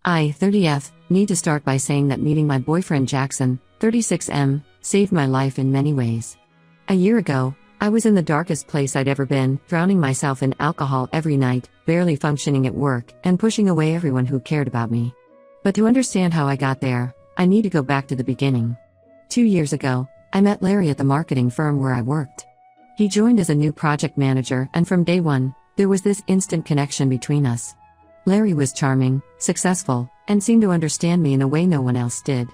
I, 30F, need to start by saying that meeting my boyfriend Jackson, 36M, saved my life in many ways. A year ago, I was in the darkest place I'd ever been, drowning myself in alcohol every night, barely functioning at work, and pushing away everyone who cared about me. But to understand how I got there, I need to go back to the beginning. 2 years ago, I met Larry at the marketing firm where I worked. He joined as a new project manager, and from day one, there was this instant connection between us. Larry was charming, successful, and seemed to understand me in a way no one else did.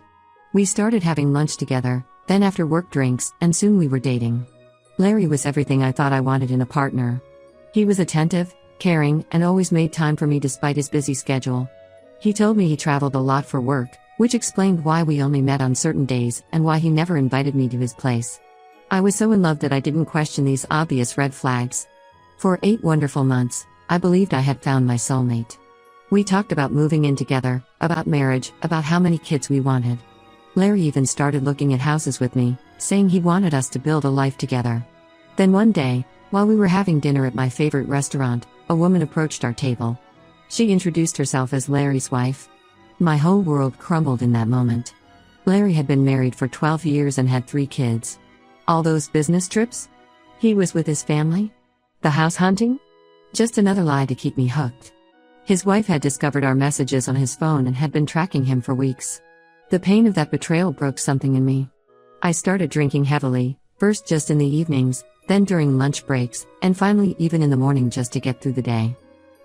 We started having lunch together, then after work drinks, and soon we were dating. Larry was everything I thought I wanted in a partner. He was attentive, caring, and always made time for me despite his busy schedule. He told me he traveled a lot for work, which explained why we only met on certain days and why he never invited me to his place. I was so in love that I didn't question these obvious red flags. For 8 wonderful months, I believed I had found my soulmate. We talked about moving in together, about marriage, about how many kids we wanted. Larry even started looking at houses with me, saying he wanted us to build a life together. Then one day, while we were having dinner at my favorite restaurant, a woman approached our table. She introduced herself as Larry's wife. My whole world crumbled in that moment. Larry had been married for 12 years and had 3 kids. All those business trips? He was with his family? The house hunting? Just another lie to keep me hooked. His wife had discovered our messages on his phone and had been tracking him for weeks. The pain of that betrayal broke something in me. I started drinking heavily, first just in the evenings, then during lunch breaks, and finally even in the morning just to get through the day.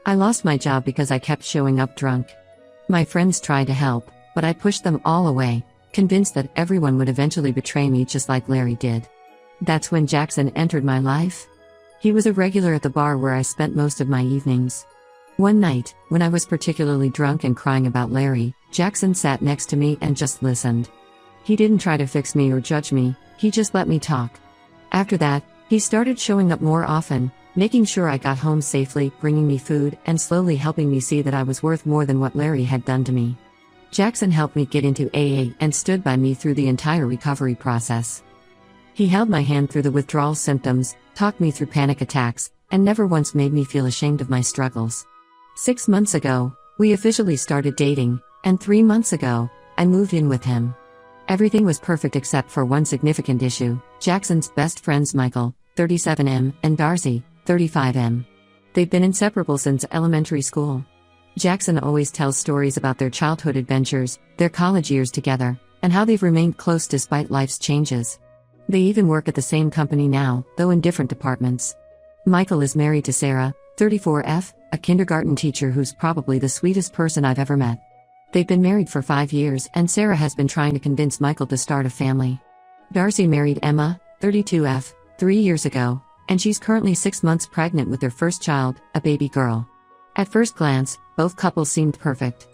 I lost my job because I kept showing up drunk. My friends tried to help, but I pushed them all away, convinced that everyone would eventually betray me just like Larry did. That's when Jackson entered my life. He was a regular at the bar where I spent most of my evenings. One night, when I was particularly drunk and crying about Larry, Jackson sat next to me and just listened. He didn't try to fix me or judge me, he just let me talk. After that, he started showing up more often, making sure I got home safely, bringing me food, and slowly helping me see that I was worth more than what Larry had done to me. Jackson helped me get into AA and stood by me through the entire recovery process. He held my hand through the withdrawal symptoms, talked me through panic attacks, and never once made me feel ashamed of my struggles. 6 months ago, we officially started dating, and 3 months ago, I moved in with him. Everything was perfect except for one significant issue: Jackson's best friends Michael, 37M, and Darcy, 35M. They've been inseparable since elementary school. Jackson always tells stories about their childhood adventures, their college years together, and how they've remained close despite life's changes. They even work at the same company now, though in different departments. Michael is married to Sarah, 34F, a kindergarten teacher who's probably the sweetest person I've ever met. They've been married for 5 years, and Sarah has been trying to convince Michael to start a family. Darcy married Emma, 32F, 3 years ago, and she's currently 6 months pregnant with their first child, a baby girl. At first glance, both couples seemed perfect.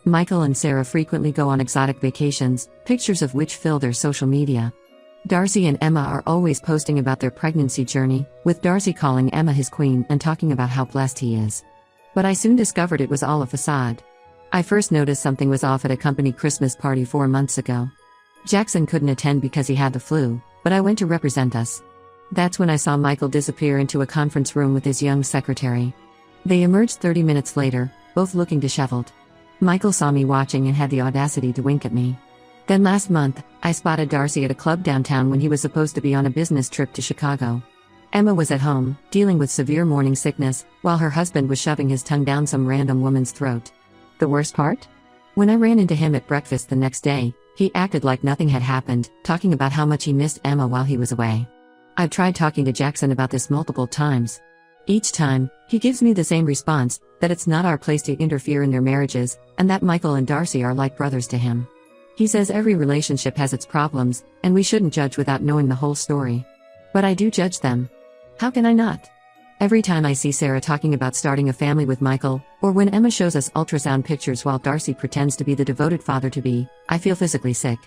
Michael and Sarah frequently go on exotic vacations, pictures of which fill their social media. Darcy and Emma are always posting about their pregnancy journey, with Darcy calling Emma his queen and talking about how blessed he is. But I soon discovered it was all a facade. I first noticed something was off at a company Christmas party 4 months ago. Jackson couldn't attend because he had the flu, but I went to represent us. That's when I saw Michael disappear into a conference room with his young secretary. They emerged 30 minutes later, both looking disheveled. Michael saw me watching and had the audacity to wink at me. Then last month, I spotted Darcy at a club downtown when he was supposed to be on a business trip to Chicago. Emma was at home, dealing with severe morning sickness, while her husband was shoving his tongue down some random woman's throat. The worst part? When I ran into him at breakfast the next day, he acted like nothing had happened, talking about how much he missed Emma while he was away. I've tried talking to Jackson about this multiple times. Each time, he gives me the same response, that it's not our place to interfere in their marriages, and that Michael and Darcy are like brothers to him. He says every relationship has its problems, and we shouldn't judge without knowing the whole story. But I do judge them. How can I not? Every time I see Sarah talking about starting a family with Michael, or when Emma shows us ultrasound pictures while Darcy pretends to be the devoted father-to-be, I feel physically sick.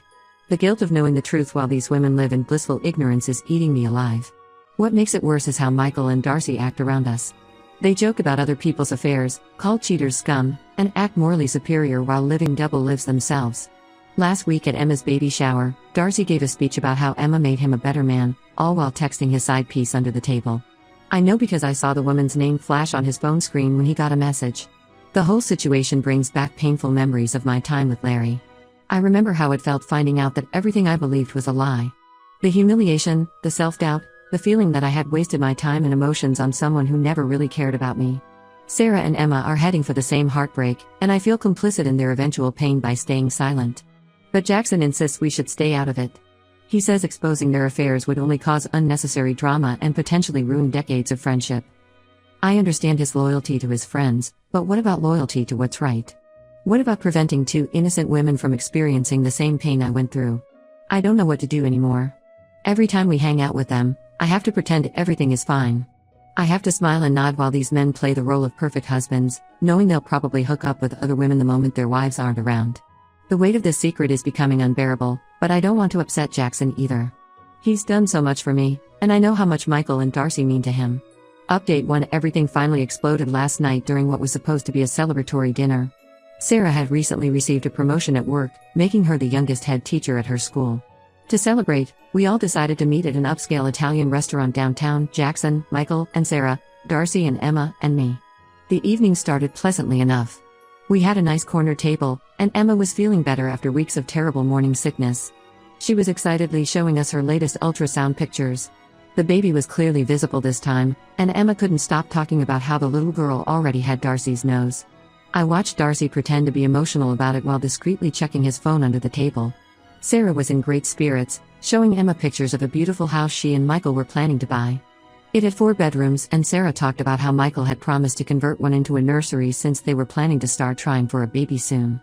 The guilt of knowing the truth while these women live in blissful ignorance is eating me alive. What makes it worse is how Michael and Darcy act around us. They joke about other people's affairs, call cheaters scum, and act morally superior while living double lives themselves. Last week at Emma's baby shower, Darcy gave a speech about how Emma made him a better man, all while texting his side piece under the table. I know because I saw the woman's name flash on his phone screen when he got a message. The whole situation brings back painful memories of my time with Larry. I remember how it felt finding out that everything I believed was a lie. The humiliation, the self-doubt, the feeling that I had wasted my time and emotions on someone who never really cared about me. Sarah and Emma are heading for the same heartbreak, and I feel complicit in their eventual pain by staying silent. But Jackson insists we should stay out of it. He says exposing their affairs would only cause unnecessary drama and potentially ruin decades of friendship. I understand his loyalty to his friends, but what about loyalty to what's right? What about preventing two innocent women from experiencing the same pain I went through? I don't know what to do anymore. Every time we hang out with them, I have to pretend everything is fine. I have to smile and nod while these men play the role of perfect husbands, knowing they'll probably hook up with other women the moment their wives aren't around. The weight of this secret is becoming unbearable, but I don't want to upset Jackson either. He's done so much for me, and I know how much Michael and Darcy mean to him. Update 1: Everything finally exploded last night during what was supposed to be a celebratory dinner. Sarah had recently received a promotion at work, making her the youngest head teacher at her school. To celebrate, we all decided to meet at an upscale Italian restaurant downtown. Jackson, Michael, and Sarah, Darcy and Emma, and me. The evening started pleasantly enough. We had a nice corner table, and Emma was feeling better after weeks of terrible morning sickness. She was excitedly showing us her latest ultrasound pictures. The baby was clearly visible this time, and Emma couldn't stop talking about how the little girl already had Darcy's nose. I watched Darcy pretend to be emotional about it while discreetly checking his phone under the table. Sarah was in great spirits, showing Emma pictures of a beautiful house she and Michael were planning to buy. It had 4 bedrooms, and Sarah talked about how Michael had promised to convert one into a nursery since they were planning to start trying for a baby soon.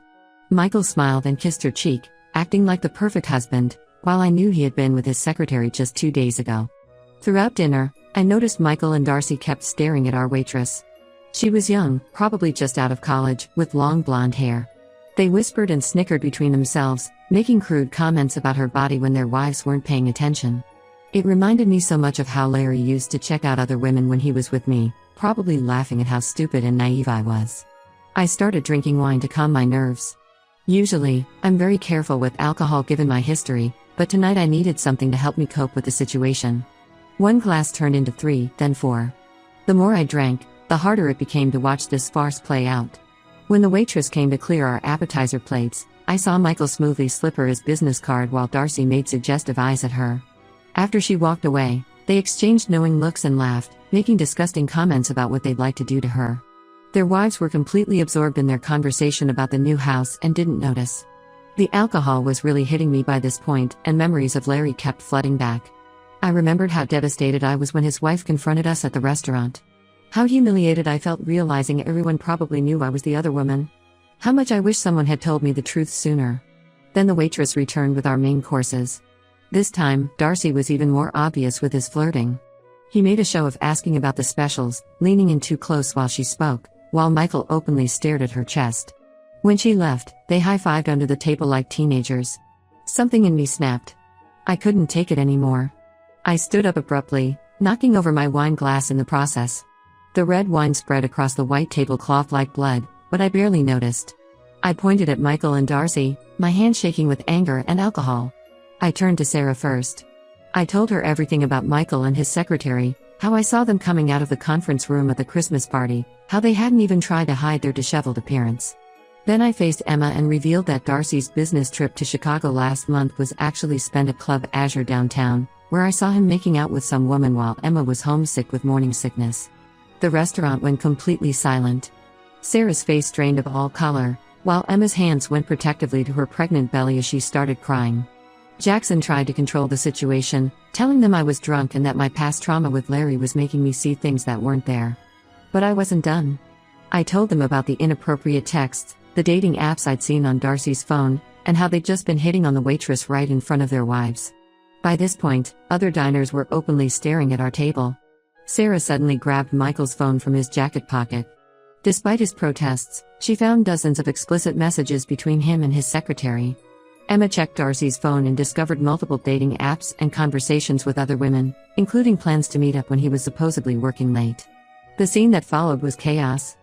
Michael smiled and kissed her cheek, acting like the perfect husband, while I knew he had been with his secretary just 2 days ago. Throughout dinner, I noticed Michael and Darcy kept staring at our waitress. She was young, probably just out of college, with long blonde hair. They whispered and snickered between themselves, making crude comments about her body when their wives weren't paying attention. It reminded me so much of how Larry used to check out other women when he was with me, probably laughing at how stupid and naive I was. I started drinking wine to calm my nerves. Usually, I'm very careful with alcohol given my history, but tonight I needed something to help me cope with the situation. 1 glass turned into 3, then 4. The more I drank, the harder it became to watch this farce play out. When the waitress came to clear our appetizer plates, I saw Michael smoothly slip her his business card while Darcy made suggestive eyes at her. After she walked away, they exchanged knowing looks and laughed, making disgusting comments about what they'd like to do to her. Their wives were completely absorbed in their conversation about the new house and didn't notice. The alcohol was really hitting me by this point, and memories of Larry kept flooding back. I remembered how devastated I was when his wife confronted us at the restaurant. How humiliated I felt realizing everyone probably knew I was the other woman. How much I wish someone had told me the truth sooner. Then the waitress returned with our main courses. This time, Darcy was even more obvious with his flirting. He made a show of asking about the specials, leaning in too close while she spoke, while Michael openly stared at her chest. When she left, they high-fived under the table like teenagers. Something in me snapped. I couldn't take it anymore. I stood up abruptly, knocking over my wine glass in the process. The red wine spread across the white tablecloth like blood, but I barely noticed. I pointed at Michael and Darcy, my hand shaking with anger and alcohol. I turned to Sarah first. I told her everything about Michael and his secretary, how I saw them coming out of the conference room at the Christmas party, how they hadn't even tried to hide their disheveled appearance. Then I faced Emma and revealed that Darcy's business trip to Chicago last month was actually spent at Club Azure downtown, where I saw him making out with some woman while Emma was homesick with morning sickness. The restaurant went completely silent. Sarah's face drained of all color, while Emma's hands went protectively to her pregnant belly as she started crying. Jackson tried to control the situation, telling them I was drunk and that my past trauma with Larry was making me see things that weren't there. But I wasn't done. I told them about the inappropriate texts, the dating apps I'd seen on Darcy's phone, and how they'd just been hitting on the waitress right in front of their wives. By this point, other diners were openly staring at our table. Sarah suddenly grabbed Michael's phone from his jacket pocket. Despite his protests, she found dozens of explicit messages between him and his secretary. Emma checked Darcy's phone and discovered multiple dating apps and conversations with other women, including plans to meet up when he was supposedly working late. The scene that followed was chaos.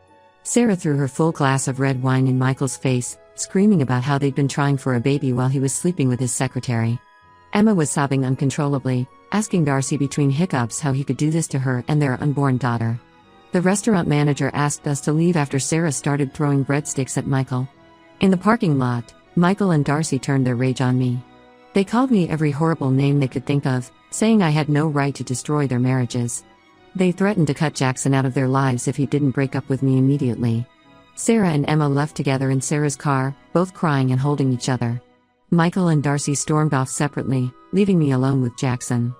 Sarah threw her full glass of red wine in Michael's face, screaming about how they'd been trying for a baby while he was sleeping with his secretary. Emma was sobbing uncontrollably, asking Darcy between hiccups how he could do this to her and their unborn daughter. The restaurant manager asked us to leave after Sarah started throwing breadsticks at Michael. In the parking lot, Michael and Darcy turned their rage on me. They called me every horrible name they could think of, saying I had no right to destroy their marriages. They threatened to cut Jackson out of their lives if he didn't break up with me immediately. Sarah and Emma left together in Sarah's car, both crying and holding each other. Michael and Darcy stormed off separately, leaving me alone with Jackson.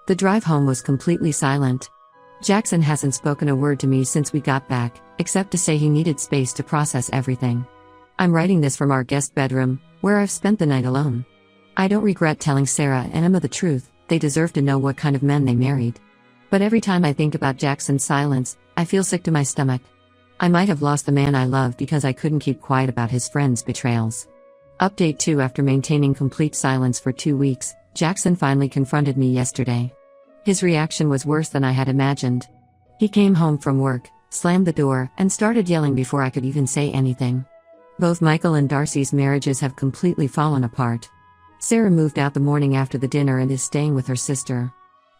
The drive home was completely silent. Jackson hasn't spoken a word to me since we got back, except to say he needed space to process everything. I'm writing this from our guest bedroom, where I've spent the night alone. I don't regret telling Sarah and Emma the truth, they deserve to know what kind of men they married. But every time I think about Jackson's silence, I feel sick to my stomach. I might have lost the man I love because I couldn't keep quiet about his friends' betrayals. Update 2: After maintaining complete silence for 2 weeks, Jackson finally confronted me yesterday. His reaction was worse than I had imagined. He came home from work, slammed the door, and started yelling before I could even say anything. Both Michael and Darcy's marriages have completely fallen apart. Sarah moved out the morning after the dinner and is staying with her sister.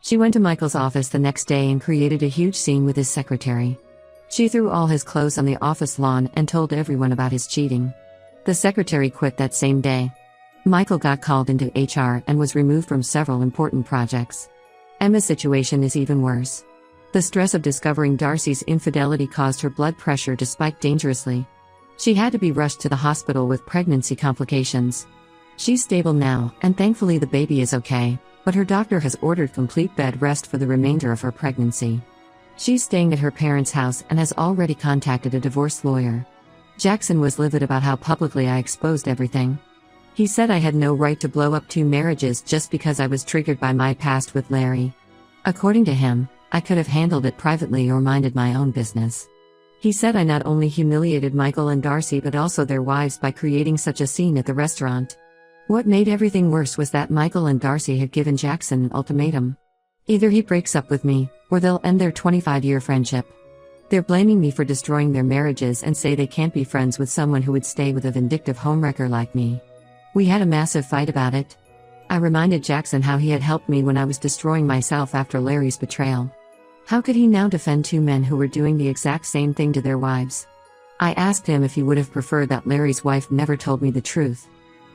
She went to Michael's office the next day and created a huge scene with his secretary. She threw all his clothes on the office lawn and told everyone about his cheating. The secretary quit that same day. Michael got called into HR and was removed from several important projects. Emma's situation is even worse. The stress of discovering Darcy's infidelity caused her blood pressure to spike dangerously. She had to be rushed to the hospital with pregnancy complications. She's stable now, and thankfully the baby is okay, but her doctor has ordered complete bed rest for the remainder of her pregnancy. She's staying at her parents' house and has already contacted a divorce lawyer. Jackson was livid about how publicly I exposed everything. He said I had no right to blow up 2 marriages just because I was triggered by my past with Larry. According to him, I could have handled it privately or minded my own business. He said I not only humiliated Michael and Darcy but also their wives by creating such a scene at the restaurant. What made everything worse was that Michael and Darcy had given Jackson an ultimatum. Either he breaks up with me, or they'll end their 25-year friendship. They're blaming me for destroying their marriages and say they can't be friends with someone who would stay with a vindictive homewrecker like me. We had a massive fight about it. I reminded Jackson how he had helped me when I was destroying myself after Larry's betrayal. How could he now defend 2 men who were doing the exact same thing to their wives? I asked him if he would have preferred that Larry's wife never told me the truth.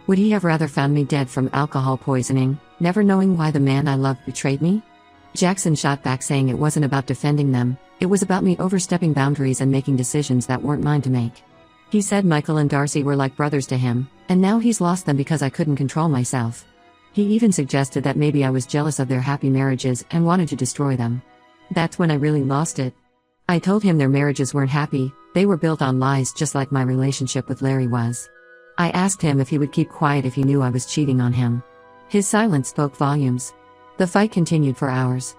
Would he have rather found me dead from alcohol poisoning, never knowing why the man I loved betrayed me? Jackson shot back saying it wasn't about defending them, it was about me overstepping boundaries and making decisions that weren't mine to make. He said Michael and Darcy were like brothers to him, and now he's lost them because I couldn't control myself. He even suggested that maybe I was jealous of their happy marriages and wanted to destroy them. That's when I really lost it. I told him their marriages weren't happy, they were built on lies just like my relationship with Larry was. I asked him if he would keep quiet if he knew I was cheating on him. His silence spoke volumes. The fight continued for hours.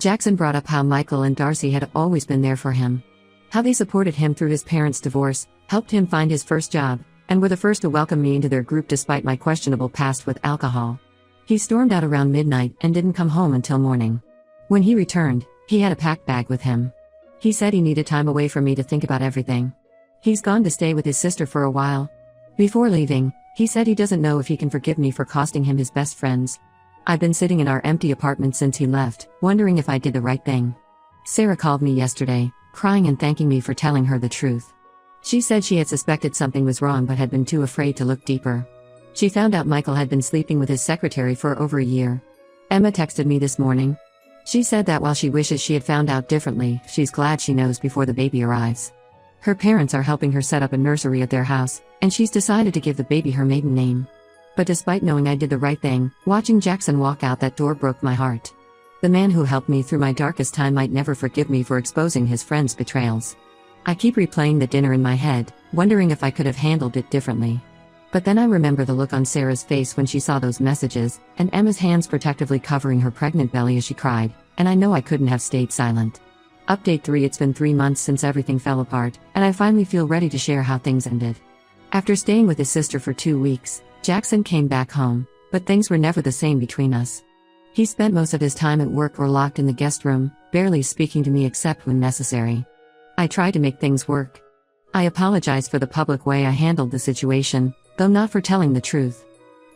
Jackson brought up how Michael and Darcy had always been there for him. How they supported him through his parents' divorce, helped him find his first job, and were the first to welcome me into their group despite my questionable past with alcohol. He stormed out around midnight and didn't come home until morning. When he returned, he had a packed bag with him. He said he needed time away from me to think about everything. He's gone to stay with his sister for a while. Before leaving, he said he doesn't know if he can forgive me for costing him his best friends. I've been sitting in our empty apartment since he left, wondering if I did the right thing. Sarah called me yesterday, crying and thanking me for telling her the truth. She said she had suspected something was wrong but had been too afraid to look deeper. She found out Michael had been sleeping with his secretary for over a year. Emma texted me this morning. She said that while she wishes she had found out differently, she's glad she knows before the baby arrives. Her parents are helping her set up a nursery at their house, and she's decided to give the baby her maiden name. But despite knowing I did the right thing, watching Jackson walk out that door broke my heart. The man who helped me through my darkest time might never forgive me for exposing his friends' betrayals. I keep replaying the dinner in my head, wondering if I could have handled it differently. But then I remember the look on Sarah's face when she saw those messages, and Emma's hands protectively covering her pregnant belly as she cried, and I know I couldn't have stayed silent. Update 3: It's been 3 months since everything fell apart, and I finally feel ready to share how things ended. After staying with his sister for 2 weeks, Jackson came back home, but things were never the same between us. He spent most of his time at work or locked in the guest room, barely speaking to me except when necessary. I tried to make things work. I apologized for the public way I handled the situation, though not for telling the truth.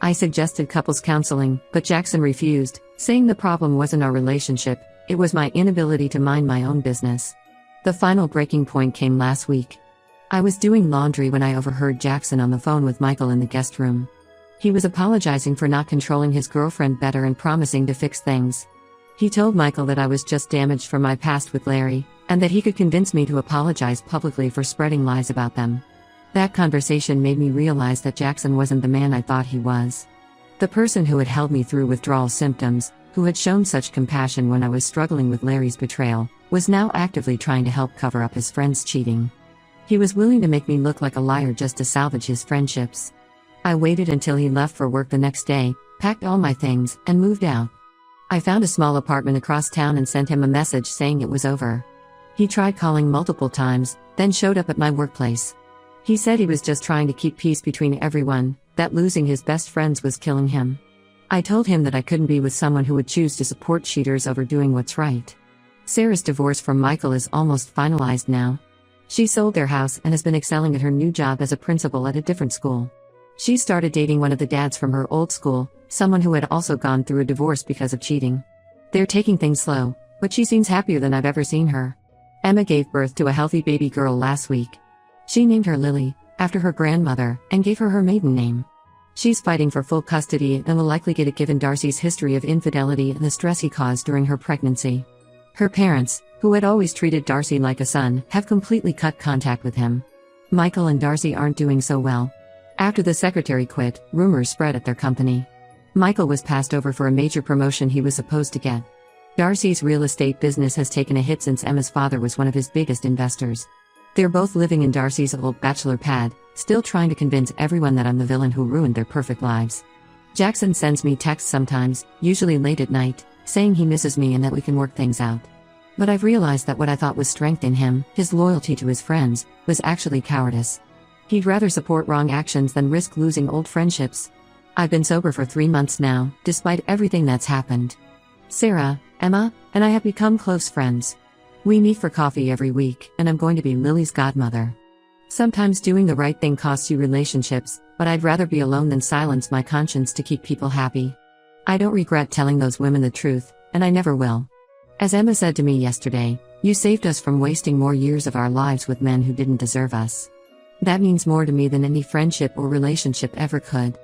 I suggested couples counseling, but Jackson refused, saying the problem wasn't our relationship, it was my inability to mind my own business. The final breaking point came last week. I was doing laundry when I overheard Jackson on the phone with Michael in the guest room. He was apologizing for not controlling his girlfriend better and promising to fix things. He told Michael that I was just damaged from my past with Larry, and that he could convince me to apologize publicly for spreading lies about them. That conversation made me realize that Jackson wasn't the man I thought he was. The person who had held me through withdrawal symptoms, who had shown such compassion when I was struggling with Larry's betrayal, was now actively trying to help cover up his friend's cheating. He was willing to make me look like a liar just to salvage his friendships. I waited until he left for work the next day, packed all my things, and moved out. I found a small apartment across town and sent him a message saying it was over. He tried calling multiple times, then showed up at my workplace. He said he was just trying to keep peace between everyone, that losing his best friends was killing him. I told him that I couldn't be with someone who would choose to support cheaters over doing what's right. Sarah's divorce from Michael is almost finalized now. She sold their house and has been excelling at her new job as a principal at a different school. She started dating one of the dads from her old school, someone who had also gone through a divorce because of cheating. They're taking things slow, but she seems happier than I've ever seen her. Emma gave birth to a healthy baby girl last week. She named her Lily, after her grandmother, and gave her her maiden name. She's fighting for full custody and will likely get it given Darcy's history of infidelity and the stress he caused during her pregnancy. Her parents, who had always treated Darcy like a son, have completely cut contact with him. Michael and Darcy aren't doing so well. After the secretary quit, rumors spread at their company. Michael was passed over for a major promotion he was supposed to get. Darcy's real estate business has taken a hit since Emma's father was one of his biggest investors. They're both living in Darcy's old bachelor pad, still trying to convince everyone that I'm the villain who ruined their perfect lives. Jackson sends me texts sometimes, usually late at night, saying he misses me and that we can work things out. But I've realized that what I thought was strength in him, his loyalty to his friends, was actually cowardice. He'd rather support wrong actions than risk losing old friendships. I've been sober for 3 months now, despite everything that's happened. Sarah, Emma, and I have become close friends. We meet for coffee every week, and I'm going to be Lily's godmother. Sometimes doing the right thing costs you relationships, but I'd rather be alone than silence my conscience to keep people happy. I don't regret telling those women the truth, and I never will. As Emma said to me yesterday, you saved us from wasting more years of our lives with men who didn't deserve us. That means more to me than any friendship or relationship ever could.